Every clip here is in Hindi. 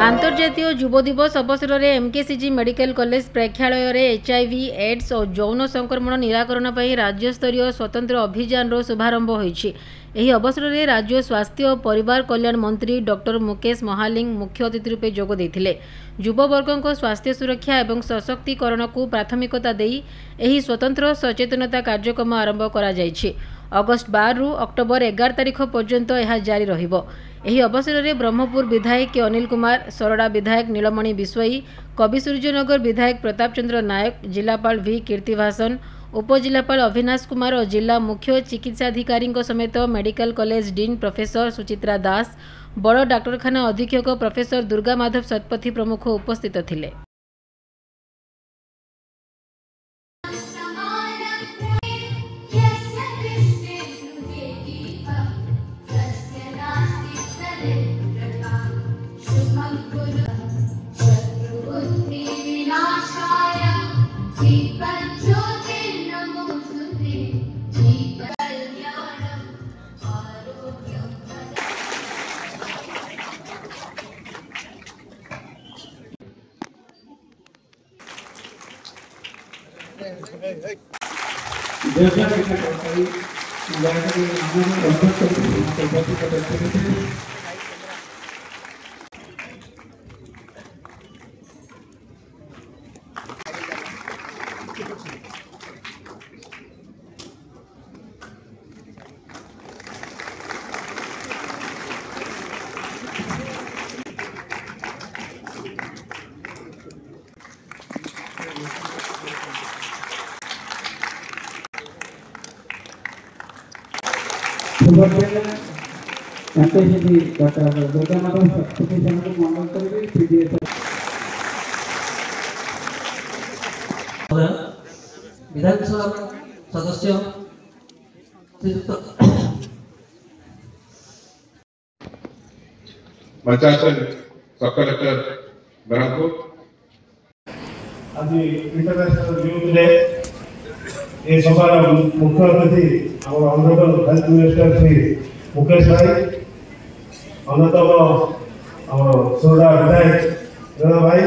आंतर्जातीय युव दिवस अवसर में एमकेसीजी मेडिकल कॉलेज प्रेक्षालय में एचआईवी एड्स और यौन संक्रमण निराकरण पर राज्यस्तरीय स्वतंत्र अभियान शुभारंभ होईछि। एही अवसर में राज्य स्वास्थ्य और परिवार कल्याण मंत्री डॉक्टर मुकेश महालिंग मुख्य अतिथि रूपे जोग देथिले। युववर्गों स्वास्थ्य सुरक्षा और सशक्तिकरण को प्राथमिकता देई एही स्वतंत्र सचेतनता कार्यक्रम आरंभ करा जायछि। अगस्ट 12 रु अक्टोबर 11 तारिख पर्यंत यह जारी रहिबो। एही अवसर में ब्रह्मपुर विधायक अनिल कुमार, सरड़ा विधायक नीलमणि बिश्वई, कविसूर्यनगर विधायक प्रताप चंद्र नायक, जिलापाल वी कीर्तिभासन, उपजिलापाल अविनाश कुमार और जिला मुख्य चिकित्साधिकारी समेत medical college dean professor Suchitra Das, बड़ डाक्तरखाना अधीक्षक प्रोफेसर दुर्गा माधव शतपथी प्रमुख उपस्थित थिले। विधानसभा सदस्य बचासन सब कलेक्टर ब्रह्मपुर आज इंटरनेशनल यूथ डे ए सभार मुख्य अतिथि आम honourable health minister Shri Mukesh भाई, अन्यतम आम सोडा विधायक रण भाई,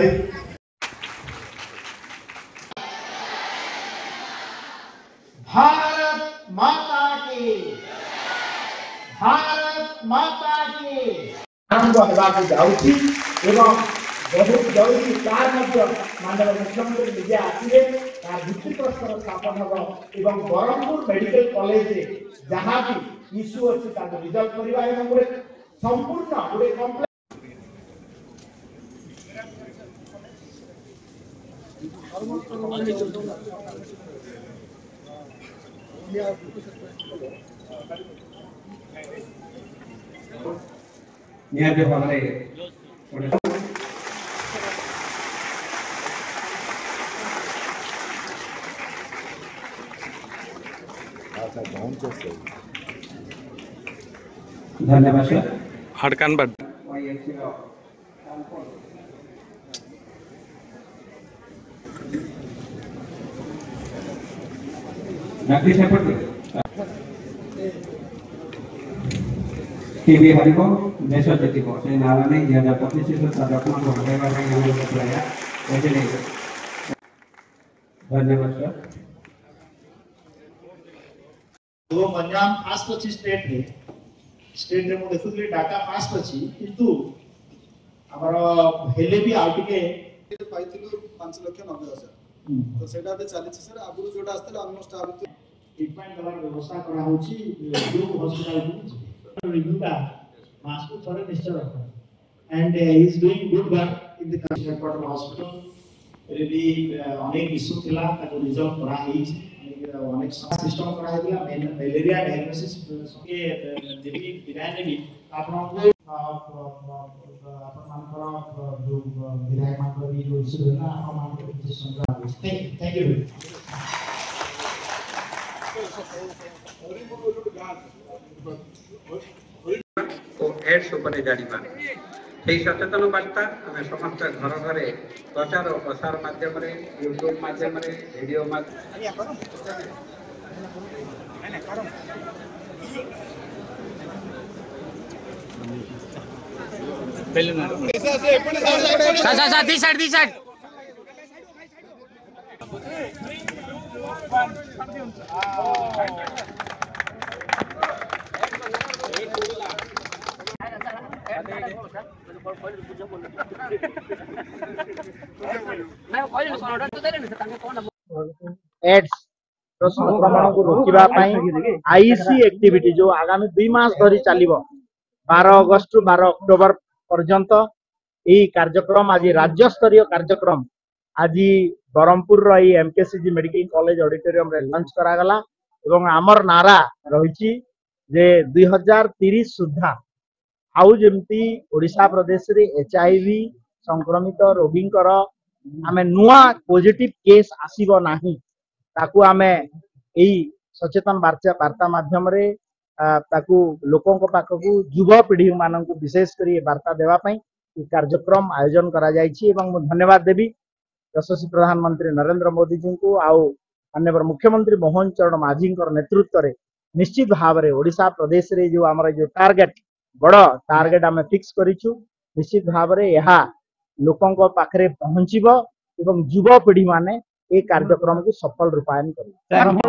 भारत माता की, भारत माता की आरंभ होगा जाऊँगी एवं बहुत जल्दी तार मानव मुख्यमंत्री निजे आसवे तार भित्तिप्रस्तर स्थापन हम एवं ब्रह्मपुर मेडिकल कॉलेज जहाँ भी इश्यू अच्छी रिजल्व करवा गोटे संपूर्ण गोटे कम्प्लेक्स निहाती भावना धन्यवाद सर। हड़कान बड नकली सेपट टीवी हरिको देश जीतब से नारा नहीं 2025 रत्न धन्यवाद सर। वो पंजाब फास्ट अच्छी स्टेट रे मु देखुली डाटा फास्ट अच्छी किंतु हमर हेले भी आउट के पाइथिलु 5,90,000 तो सेटा ते चली सर आगु जोटा आस्तले ऑलमोस्ट आ ट्रीटमेंट दवा व्यवस्था करा होची जो हॉस्पिटल को रिव्यूटा मास को थोड़े निश्चय रखो and he is doing good work in the headquarter hospital रे भी अनेक इशू थिला ताको रिजॉल्व करा हेची अनेक सिस्टम करा हेला मलेरिया डायग्नोसिस के जेबी विधान भी आपन को अपन मानकर जो विधायक मानकर भी जो इशू है ना आपन मानकर समझा थैंक यू एड्स उपरे जानिबा से सचेतन बार्ता आम समस्त घर घर प्रचार और प्रसार माध्यम यूट्यूब माध्यम वीडियो माध्यम एड्स संक्रमण को रोकवा आईसी एक्टिविटी जो आगामी 2 मास धरी चलो 12 अगस्त रु 12 अक्टोबर पर्यंत यही कार्यक्रम आज राज्य स्तरीय कार्यक्रम आज Brahmapur MKCG medical college auditorium रे लॉन्च करागला एवं आमर नारा रही जे 2030 सुधा आउ जमती ओडिशा प्रदेश रे एचआईवी संक्रमित रोगी आमे नुआ पॉजिटिव केस आसीबो नाही ताकू आमे एई सचेतन वार्ता माध्यम रे ताकू लोकों को पाखकू युवा पीढ़ी मानक विशेष करी वार्ता देवा पई कार्यक्रम आयोजन करा जायछि एवं मु धन्यवाद देबी यशस्वी प्रधानमंत्री नरेंद्र मोदी जी को आउ अन्य मुख्यमंत्री मोहन चरण माझी नेतृत्व रे निश्चित भाव रे ओडिशा प्रदेश रे जो हमर जो टार्गेट बड़ टार्गेट आमे फिक्स करिछु निश्चित भाव रे यहा लोकों को पाखरे पहुंचीबो एवं युवा पीढ़ी माने ए कार्यक्रम को सफल रूपायन करिबो।